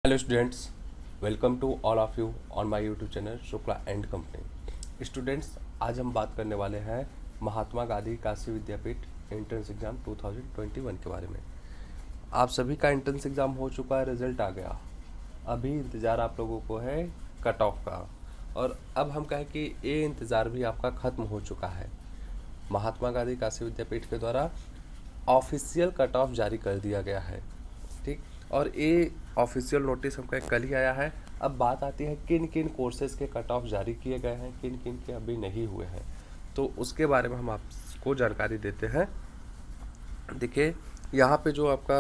Hello students, welcome to all of you on my YouTube channel Shukla and company. Students, आज हम बात करने वाले हैं महात्मा गांधी काशी विद्यापीठ एंट्रेंस एग्ज़ाम 2021 के बारे में। आप सभी का एंट्रेंस एग्ज़ाम हो चुका है, रिजल्ट आ गया। अभी इंतज़ार आप लोगों को है कट ऑफ का, और अब हम कहें कि ये इंतज़ार भी आपका ख़त्म हो चुका है। महात्मा गांधी काशी विद्यापीठ के द्वारा ऑफिशियल कट ऑफ जारी कर दिया गया है, ठीक। और ये ऑफिशियल नोटिस हमका कल ही आया है। अब बात आती है किन किन कोर्सेज़ के कट ऑफ जारी किए गए हैं, किन किन के अभी नहीं हुए हैं, तो उसके बारे में हम आपको जानकारी देते हैं। देखिए, यहाँ पे जो आपका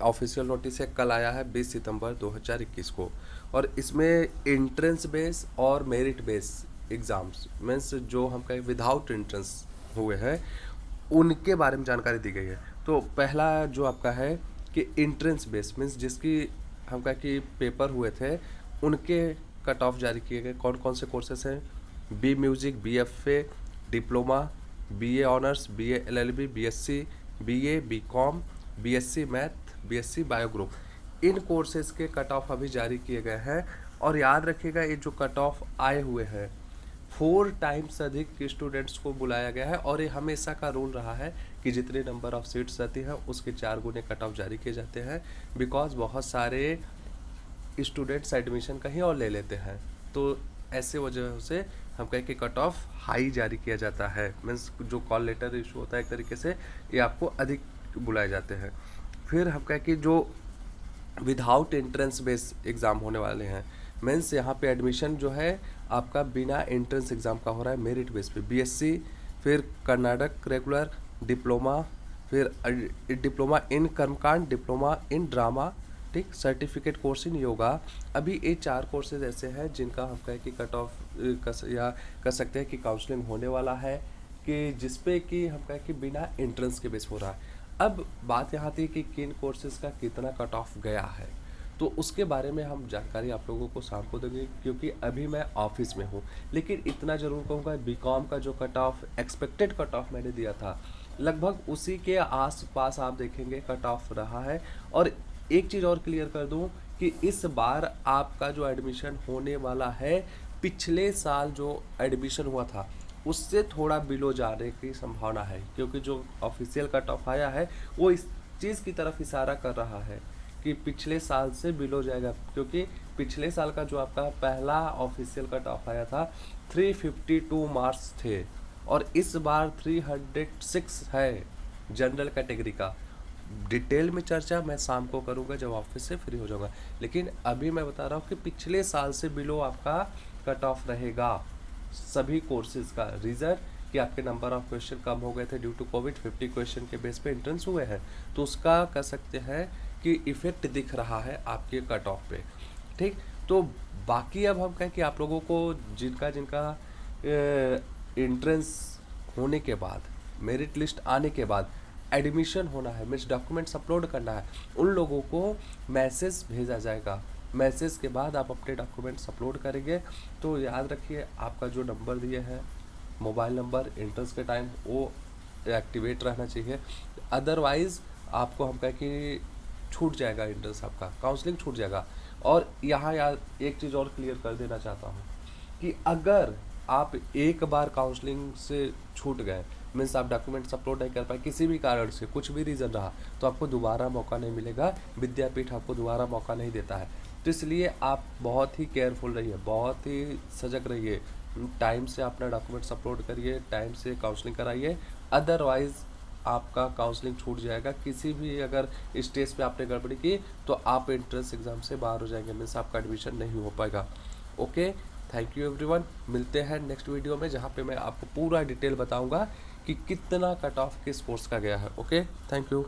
ऑफिशियल नोटिस है कल आया है 20 सितंबर 2021 को, और इसमें एंट्रेंस बेस और मेरिट बेस एग्ज़ाम्स मीन्स जो हमका विदाउट एंट्रेंस हुए हैं उनके बारे में जानकारी दी गई है। तो पहला जो आपका है कि एंट्रेंस बेस मीन्स जिसकी हम कहा कि पेपर हुए थे उनके कट ऑफ जारी किए गए। कौन कौन से कोर्सेस हैं? B music, BFA, diploma, BA honours, BA LLB, BSc, BA, BCom, BSc math, BSc bio group, इन कोर्सेज़ के कट ऑफ अभी जारी किए गए हैं। और याद रखिएगा, ये जो कट ऑफ आए हुए हैं 4 टाइम्स अधिक स्टूडेंट्स को बुलाया गया है, और ये हमेशा का रूल रहा है कि जितने नंबर ऑफ सीट्स रहती हैं उसके 4 गुने कट ऑफ जारी किए जाते हैं। बिकॉज बहुत सारे स्टूडेंट्स एडमिशन कहीं और ले लेते हैं, तो ऐसे वजह से हम कहें कि कट ऑफ हाई जारी किया जाता है। मीन्स जो कॉल लेटर इशू होता है एक तरीके से, ये आपको अधिक बुलाए जाते हैं। फिर हम कहें कि जो विदाउट एंट्रेंस बेस एग्ज़ाम होने वाले हैं, मीन्स यहाँ पे एडमिशन जो है आपका बिना एंट्रेंस एग्ज़ाम का हो रहा है मेरिट बेस पे। BSc, फिर कर्नाटक रेगुलर, डिप्लोमा, फिर डिप्लोमा इन कर्मकांड, डिप्लोमा इन ड्रामा, ठीक, सर्टिफिकेट कोर्स इन योगा। अभी ये 4 कोर्सेज ऐसे हैं जिनका हम कहें कि कट ऑफ या कर सकते हैं कि काउंसलिंग होने वाला है, कि जिसपे कि हम कहें कि बिना एंट्रेंस के बेस हो रहा है। अब बात यहाँ थी कि किन कोर्सेज़ का कितना कट ऑफ गया है, तो उसके बारे में हम जानकारी आप लोगों को शाम को देंगे, क्योंकि अभी मैं ऑफिस में हूँ। लेकिन इतना ज़रूर कहूँगा, BCom का जो cut off expected cut off मैंने दिया था, लगभग उसी के आसपास आप देखेंगे कट ऑफ रहा है। और एक चीज़ और क्लियर कर दूँ कि इस बार आपका जो एडमिशन होने वाला है, पिछले साल जो एडमिशन हुआ था उससे थोड़ा बिलो जाने की संभावना है, क्योंकि जो ऑफिशियल कट ऑफ आया है वो इस चीज़ की तरफ इशारा कर रहा है कि पिछले साल से बिलो जाएगा। क्योंकि पिछले साल का जो आपका पहला ऑफिशियल कट ऑफ आया था 352 मार्क्स थे, और इस बार 306 है जनरल कैटेगरी का। डिटेल में चर्चा मैं शाम को करूँगा जब ऑफिस से फ्री हो जाऊँगा, लेकिन अभी मैं बता रहा हूँ कि पिछले साल से बिलो आपका कट ऑफ रहेगा सभी कोर्सेज का। रीज़न कि आपके नंबर ऑफ क्वेश्चन कम हो गए थे ड्यू टू कोविड, 50 क्वेश्चन के बेस पे एंट्रेंस हुए हैं, तो उसका कह सकते हैं कि इफ़ेक्ट दिख रहा है आपके कट ऑफ पे, ठीक। तो बाकी अब हम कहें कि आप लोगों को जिनका जिनका एंट्रेंस होने के बाद, मेरिट लिस्ट आने के बाद एडमिशन होना है, मीन्स डॉक्यूमेंट्स अपलोड करना है, उन लोगों को मैसेज भेजा जाएगा। मैसेज के बाद आप अपने डॉक्यूमेंट्स अपलोड करेंगे। तो याद रखिए, आपका जो नंबर दिए हैं मोबाइल नंबर एंट्रेंस के टाइम वो एक्टिवेट रहना चाहिए, अदरवाइज़ आपको हम कहें कि छूट जाएगा एंट्रेंस, आपका काउंसलिंग छूट जाएगा। और यहाँ यार एक चीज़ और क्लियर कर देना चाहता हूँ कि अगर आप एक बार काउंसलिंग से छूट गए, मीन्स आप डॉक्यूमेंट्स अपलोड नहीं कर पाए किसी भी कारण से, कुछ भी रीज़न रहा, तो आपको दोबारा मौका नहीं मिलेगा। विद्यापीठ आपको दोबारा मौका नहीं देता है। तो इसलिए आप बहुत ही केयरफुल रहिए, बहुत ही सजग रहिए, टाइम से अपना डॉक्यूमेंट्स अपलोड करिए, टाइम से काउंसलिंग कराइए, अदरवाइज़ आपका काउंसलिंग छूट जाएगा। किसी भी अगर स्टेज पे आपने गड़बड़ी की तो आप एंट्रेंस एग्ज़ाम से बाहर हो जाएंगे, मीन्स आपका एडमिशन नहीं हो पाएगा। Okay, thank you everyone. मिलते हैं नेक्स्ट वीडियो में, जहाँ पे मैं आपको पूरा डिटेल बताऊंगा कि कितना कट ऑफ किस कोर्स का गया है। Okay, thank you.